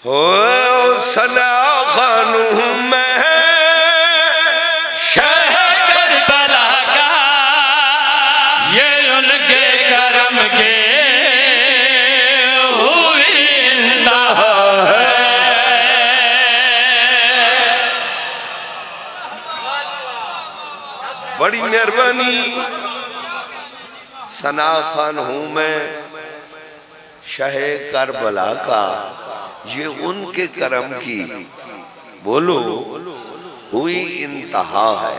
हो सना खानू मैं शहर करबला का, ये उनके करम के हुई इंतहा है। बड़ी मेहरबानी। सना खान हूं मैं शाह करबला का, ये उनके करम की बोलो हुई इंतहा है।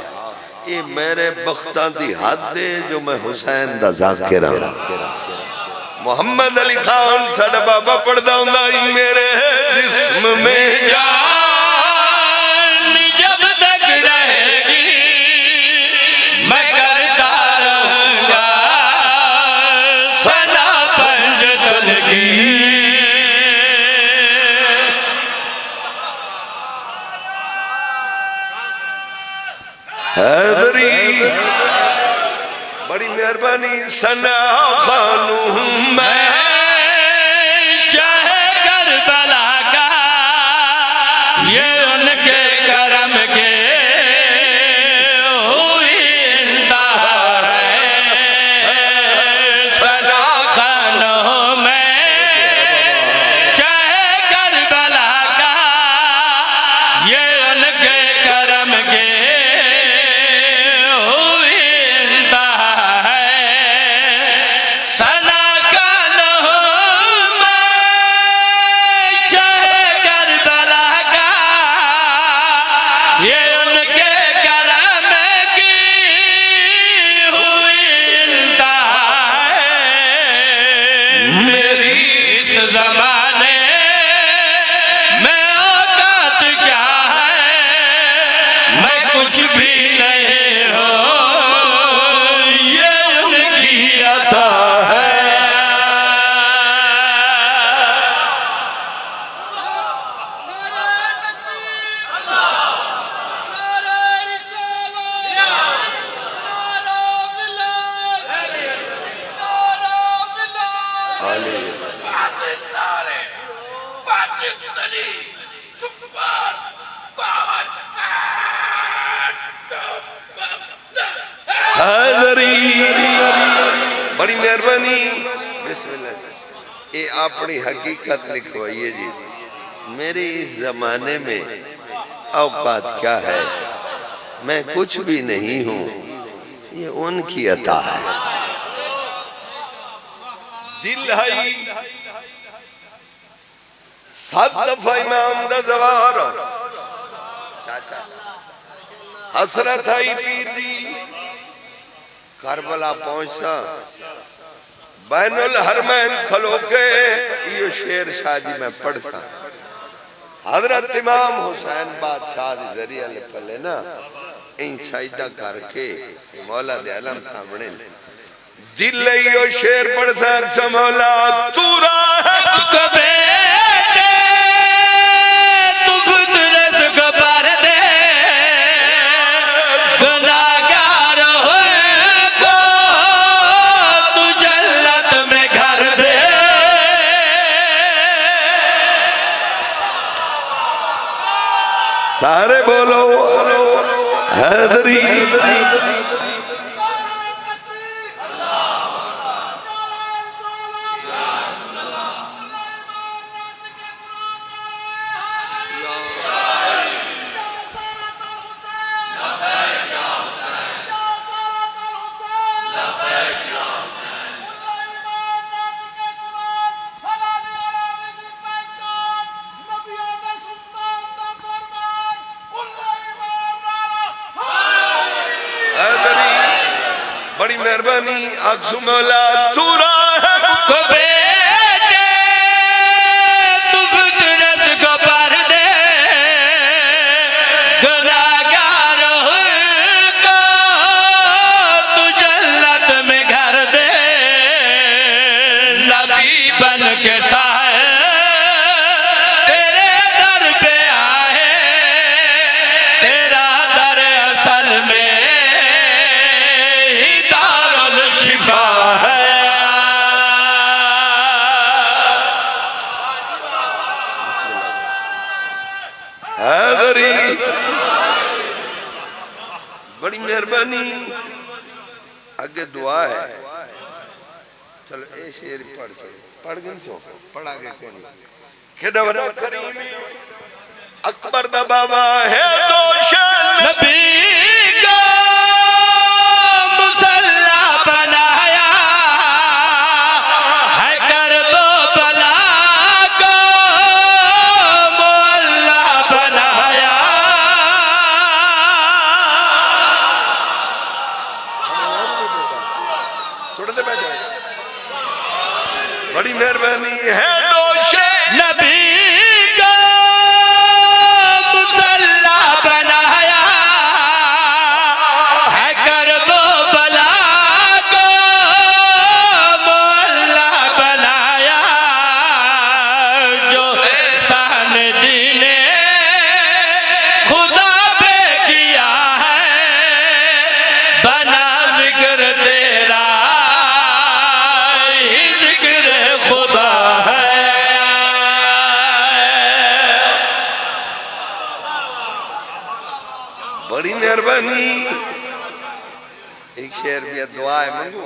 ये मेरे बख्तां दी हद है जो मैं हुसैन दा ज़ाकिर हां। मोहम्मद अली खान साडा बाबा पढ़दा हुंदा मेरे जिस्म में जान जब तक रहेगी मैं करता रहूंगा सना पंजतन की। हैदरी बड़ी मेहरबानी। सना खानू मैं शाह करबला का, ये उनके करम के हुई इंतहा है। सना खान हूं मैं शाह करबला का, ये उनके करम के कुछ भी नहीं हो, ये उनकी अता है। बड़ी मेहरबानी। ये अपनी हकीकत लिखवाइए जी। मेरे इस जमाने में औकात क्या है, मैं कुछ भी नहीं हूं, ये उनकी अता है। दिल है 7 दफा इमाम दा जवार, हसरत आई पीर दी। करबला पहुंचा बैनुल हरमैन खलो के यो शेर शाह जी मैं पढ़ता। हजरत इमाम हुसैन बादशाह दी जरिया ले पले ना इन सजदा करके मौला दे आलम सामने दिल यो शेर पढ़ सा मौला तू राह कबे सारे बोलो हैदरी। बड़ी मेहरबानी। अक्सु मौला तू राह को बेटे तू फितरत को पर दे, गुनाहगार को तू जन्नत में घर दे। नबी बन के साए तेरे दर पे आए, तेरा दर असल में शिफा है। हैदरी। बड़ी मेहरबानी। आगे दुआ है। चलो ए शेर पढ़ चलो, पढ़ गन सो पढ़ा के कौन केड़ा बड़ा करीम अकबर दा बाबा है दोशन नबी का मुसल्ला बनाया है, करबो बला को मोहल्ला बनाया। सुन दे बैठ। बड़ी मेहरबानी है दोशन नबी का मुसल्ला बनाया है, करबो बला को मोहल्ला बनाया। जो सान दीने खुदा पे किया है, बना जिक्र तेरा ही जिक्र खुदा है। बड़ी मेहरबानी। एक शेर भी दुआ है मंगू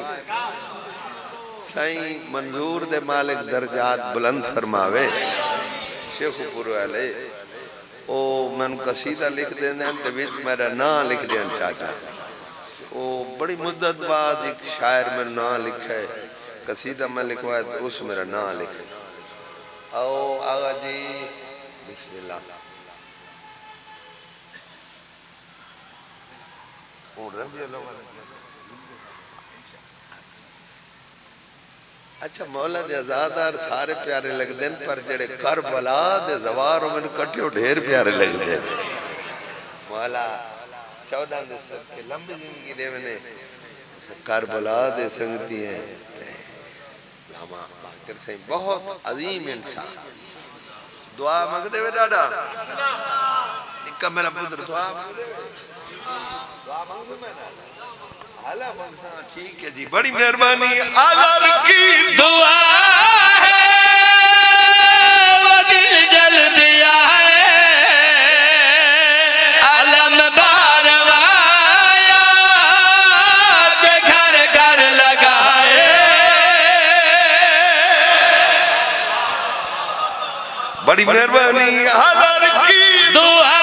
साईं मंजूर दे मालिक दर्जात बुलंद फरमावे शेखुपुर वाले ओ मन कसीदा लिख देंदे ते विच मेरा नाम लिख देन चाचा। ओ बड़ी मुद्दत बाद एक शायर में नाम लिखा है, कसीदा में लिखवाया तो उस मेरा नाम लिखे। आओ आगा जी बिस्मिल्लाह। अच्छा मौला दे आजादार सारे प्यारे लगते हैं, पर जेड़े करबला दे जवार मैंने कट्टियो ढेर प्यारे लगते हैं। मौला 14 दे सदके लंबी जिंदगी दे मैंने करबला दे संगती हैं। लामा बाकर से बहुत अजीम इंसान। दुआ मंगदे वे डाडा निक्का मेरा पुत्र दुआ मंगदे वे, दुआ मंगदे मैं आला मंगसा। ठीक है जी, बड़ी मेहरबानी। आलर की दुआ है वो दिल जल दिया है, अलम बारवाया के घर घर लगाए। बड़ी मेहरबानी। आलर की दुआ